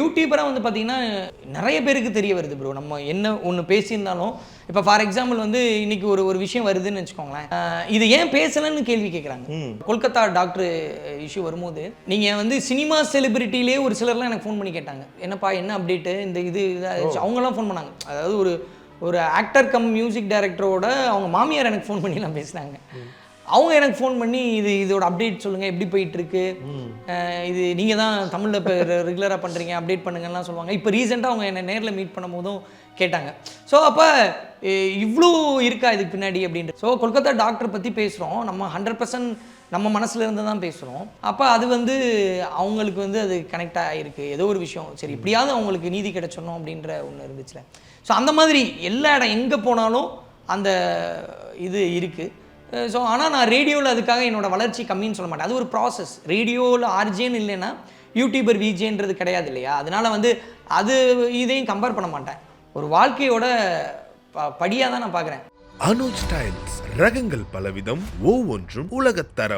யூடியூபராக வந்து பார்த்தீங்கன்னா நிறைய பேருக்கு தெரிய வருது ப்ரோ. நம்ம என்ன ஒன்று பேசியிருந்தாலும் இப்போ ஃபார் எக்ஸாம்பிள் வந்து இன்னைக்கு ஒரு விஷயம் வருதுன்னு வச்சுக்கோங்களேன், இது ஏன் பேசலன்னு கேள்வி கேட்குறாங்க. கொல்கத்தா டாக்டர் இஷ்யூ வரும்போது நீங்கள் வந்து சினிமா செலிபிரிட்டிலே ஒரு சிலர்லாம் எனக்கு ஃபோன் பண்ணி கேட்டாங்க, என்னப்பா என்ன அப்டேட்டு இந்த இது அவங்களாம் ஃபோன் பண்ணாங்க. அதாவது ஒரு ஆக்டர் கம் மியூசிக் டைரக்டரோட அவங்க மாமியார் எனக்கு ஃபோன் பண்ணிலாம் பேசினாங்க. அவங்க எனக்கு ஃபோன் பண்ணி இதோட அப்டேட் சொல்லுங்கள், எப்படி போயிட்டுருக்கு, இது நீங்கள் தான் தமிழில் இப்போ ரெகுலராக பண்ணுறீங்க, அப்டேட் பண்ணுங்கலாம் சொல்லுவாங்க. இப்போ ரீசெண்டாக அவங்க என்னை நேரில் மீட் பண்ணும் போதும் கேட்டாங்க. ஸோ அப்போ இவ்வளோ இருக்கா இதுக்கு பின்னாடி அப்படின்ட்டு. ஸோ கொல்கத்தா டாக்டர் பற்றி பேசுகிறோம், நம்ம 100% நம்ம மனசில் இருந்து தான் பேசுகிறோம். அப்போ அது வந்து அவங்களுக்கு வந்து அது கனெக்ட் ஆகிருக்கு ஏதோ ஒரு விஷயம். சரி இப்படியாவது அவங்களுக்கு நீதி கிடைச்சிடணும் அப்படின்ற ஒன்று இருந்துச்சுல. ஸோ அந்த மாதிரி எல்லா இடம் எங்கே போனாலும் அந்த இது இருக்குது. ஸோ ஆனால் நான் ரேடியோவில் அதுக்காக என்னோடய வளர்ச்சி கம்மின்னு சொல்ல மாட்டேன். அது ஒரு ப்ராசஸ். ரேடியோவில் ஆர்ஜேன்னு இல்லைன்னா யூடியூபர் விஜேன்றது கிடையாது இல்லையா. அதனால் வந்து அது இதையும் கம்பேர் பண்ண மாட்டேன். ஒரு வாழ்க்கையோட படியாக தான் நான் பார்க்குறேன். அனுஜ் ஸ்டைல்ஸ் ரகங்கள் பலவிதம், ஒவ்வொன்றும் உலகத்தரம்.